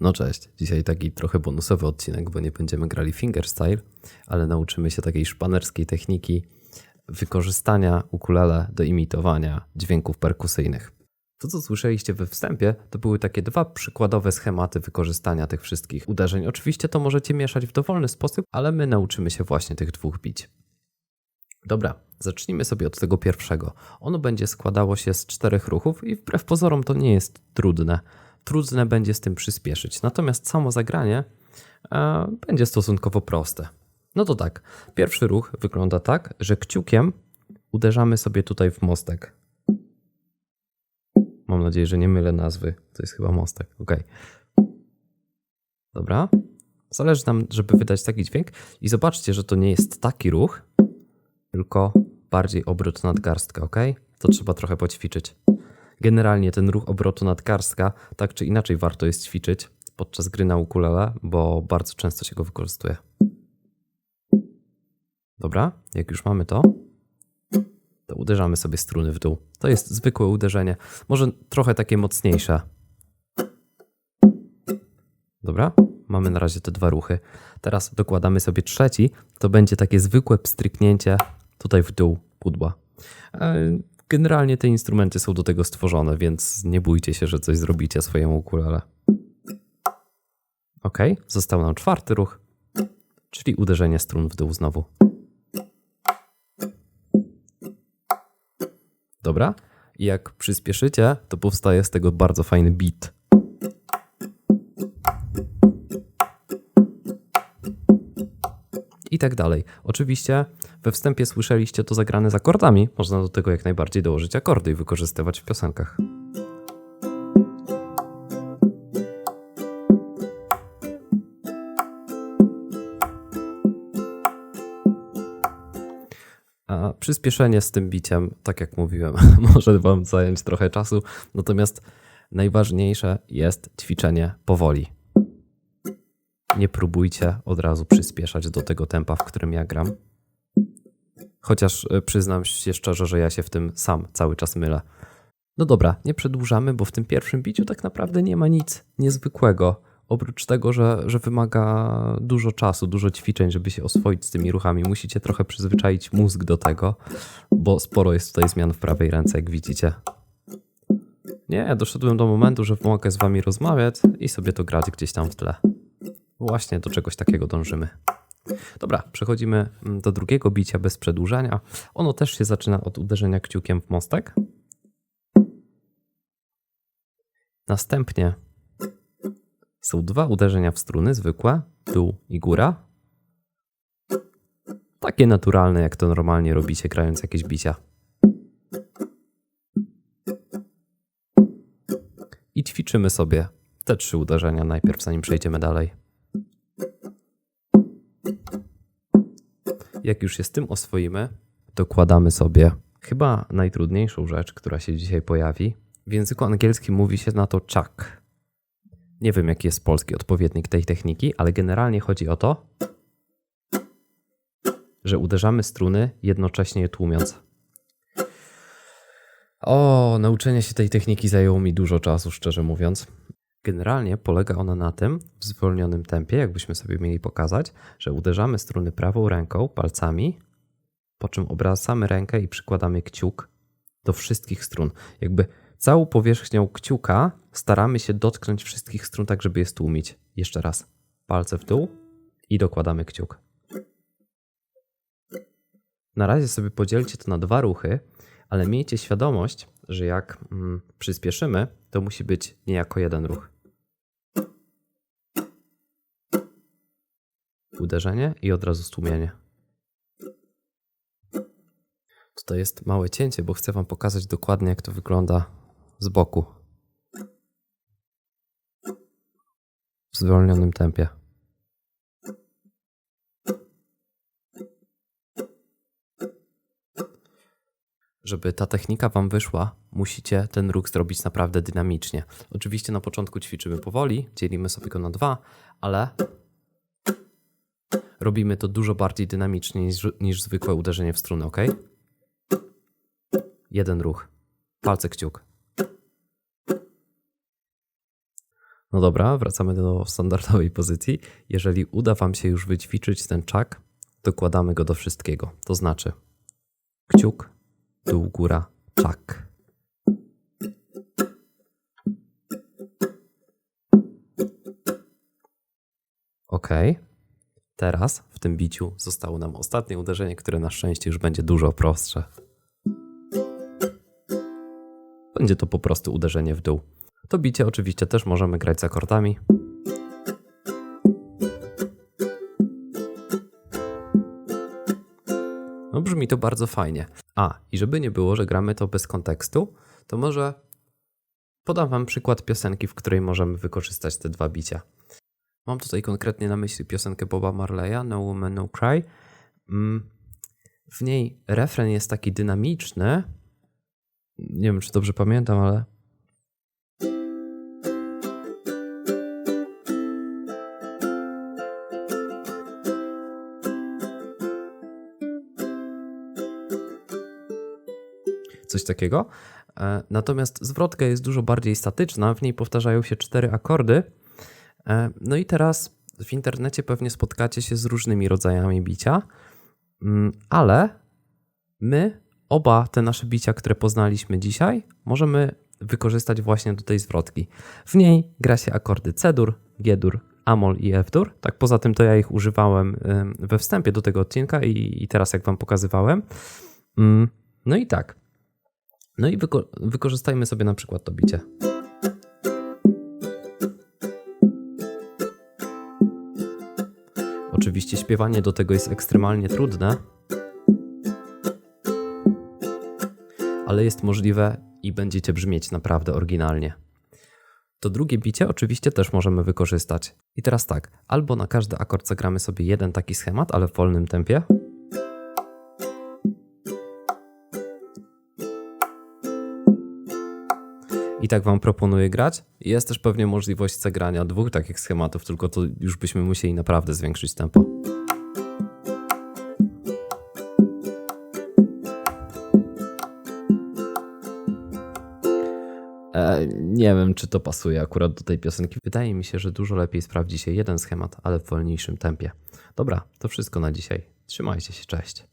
No cześć, dzisiaj taki trochę bonusowy odcinek, bo nie będziemy grali fingerstyle, ale nauczymy się takiej szpanerskiej techniki wykorzystania ukulele do imitowania dźwięków perkusyjnych. To, co słyszeliście we wstępie, to były takie dwa przykładowe schematy wykorzystania tych wszystkich uderzeń. Oczywiście to możecie mieszać w dowolny sposób, ale my nauczymy się właśnie tych dwóch bić. Dobra, zacznijmy sobie od tego pierwszego. Ono będzie składało się z 4 ruchów i wbrew pozorom to nie jest trudne. Trudne będzie z tym przyspieszyć, natomiast samo zagranie będzie stosunkowo proste. No to tak, pierwszy ruch wygląda tak, że kciukiem uderzamy sobie tutaj w mostek. Mam nadzieję, że nie mylę nazwy, to jest chyba mostek, ok. Dobra, zależy nam, żeby wydać taki dźwięk i zobaczcie, że to nie jest taki ruch, tylko bardziej obrót nadgarstka, ok? To trzeba trochę poćwiczyć. Generalnie ten ruch obrotu nadgarstka tak czy inaczej warto jest ćwiczyć podczas gry na ukulele, bo bardzo często się go wykorzystuje. Dobra, jak już mamy to uderzamy sobie struny w dół. To jest zwykłe uderzenie, może trochę takie mocniejsze. Dobra, mamy na razie te 2 ruchy. Teraz dokładamy sobie trzeci, to będzie takie zwykłe pstryknięcie tutaj w dół pudła. Generalnie te instrumenty są do tego stworzone, więc nie bójcie się, że coś zrobicie swojemu ukulele. Ok, został nam 4 ruch, czyli uderzenie strun w dół znowu. Dobra, i jak przyspieszycie, to powstaje z tego bardzo fajny beat. I tak dalej. Oczywiście we wstępie słyszeliście to zagrane z akordami. Można do tego jak najbardziej dołożyć akordy i wykorzystywać w piosenkach. A przyspieszenie z tym biciem, tak jak mówiłem, może wam zająć trochę czasu. Natomiast najważniejsze jest ćwiczenie powoli. Nie próbujcie od razu przyspieszać do tego tempa, w którym ja gram. Chociaż przyznam się szczerze, że ja się w tym sam cały czas mylę. No dobra, nie przedłużamy, bo w tym pierwszym biciu tak naprawdę nie ma nic niezwykłego. Oprócz tego, że wymaga dużo czasu, dużo ćwiczeń, żeby się oswoić z tymi ruchami. Musicie trochę przyzwyczaić mózg do tego, bo sporo jest tutaj zmian w prawej ręce, jak widzicie. Nie, doszedłem do momentu, że mogę z wami rozmawiać i sobie to grać gdzieś tam w tle. Właśnie do czegoś takiego dążymy. Dobra, przechodzimy do drugiego bicia bez przedłużania. Ono też się zaczyna od uderzenia kciukiem w mostek. Następnie są 2 uderzenia w struny, zwykłe, dół i góra. Takie naturalne, jak to normalnie robicie, grając jakieś bicia. I ćwiczymy sobie te 3 uderzenia najpierw, zanim przejdziemy dalej. Jak już się z tym oswoimy, dokładamy sobie chyba najtrudniejszą rzecz, która się dzisiaj pojawi. W języku angielskim mówi się na to chuck. Nie wiem, jaki jest polski odpowiednik tej techniki, ale generalnie chodzi o to, że uderzamy struny, jednocześnie je tłumiąc. Nauczenie się tej techniki zajęło mi dużo czasu, szczerze mówiąc. Generalnie polega ona na tym, w zwolnionym tempie, jakbyśmy sobie mieli pokazać, że uderzamy struny prawą ręką, palcami, po czym obracamy rękę i przykładamy kciuk do wszystkich strun. Jakby całą powierzchnią kciuka staramy się dotknąć wszystkich strun tak, żeby je stłumić. Jeszcze raz. Palce w dół i dokładamy kciuk. Na razie sobie podzielcie to na 2 ruchy, ale miejcie świadomość, że jak przyspieszymy, to musi być niejako 1 ruch. Uderzenie i od razu stłumienie. Tutaj jest małe cięcie, bo chcę wam pokazać dokładnie, jak to wygląda z boku. W zwolnionym tempie. Żeby ta technika wam wyszła, musicie ten ruch zrobić naprawdę dynamicznie. Oczywiście na początku ćwiczymy powoli, dzielimy sobie go na 2, ale robimy to dużo bardziej dynamicznie niż zwykłe uderzenie w strunę, ok? 1 ruch. Palce, kciuk. No dobra, wracamy do standardowej pozycji. Jeżeli uda Wam się już wyćwiczyć ten czak, dokładamy go do wszystkiego. To znaczy kciuk, dół, góra, czak. Ok. Teraz w tym biciu zostało nam ostatnie uderzenie, które na szczęście już będzie dużo prostsze. Będzie to po prostu uderzenie w dół. To bicie oczywiście też możemy grać z akordami. No brzmi to bardzo fajnie. I żeby nie było, że gramy to bez kontekstu, to może podam Wam przykład piosenki, w której możemy wykorzystać te dwa bicia. Mam tutaj konkretnie na myśli piosenkę Boba Marleya, No Woman, No Cry. W niej refren jest taki dynamiczny. Nie wiem, czy dobrze pamiętam, ale... Coś takiego. Natomiast zwrotka jest dużo bardziej statyczna, w niej powtarzają się 4 akordy. No i teraz w internecie pewnie spotkacie się z różnymi rodzajami bicia, ale my oba te nasze bicia, które poznaliśmy dzisiaj, możemy wykorzystać właśnie do tej zwrotki. W niej gra się akordy C-dur, G-dur, A-moll i F-dur. Tak poza tym to ja ich używałem we wstępie do tego odcinka i teraz jak Wam pokazywałem. No i tak. No i wykorzystajmy sobie na przykład to bicie. Oczywiście śpiewanie do tego jest ekstremalnie trudne, ale jest możliwe i będziecie brzmieć naprawdę oryginalnie. To drugie bicie oczywiście też możemy wykorzystać. I teraz tak, albo na każdy akord zagramy sobie jeden taki schemat, ale w wolnym tempie. I tak Wam proponuję grać. Jest też pewnie możliwość zagrania 2 takich schematów, tylko to już byśmy musieli naprawdę zwiększyć tempo. Nie wiem, czy to pasuje akurat do tej piosenki. Wydaje mi się, że dużo lepiej sprawdzi się jeden schemat, ale w wolniejszym tempie. Dobra, to wszystko na dzisiaj. Trzymajcie się, cześć.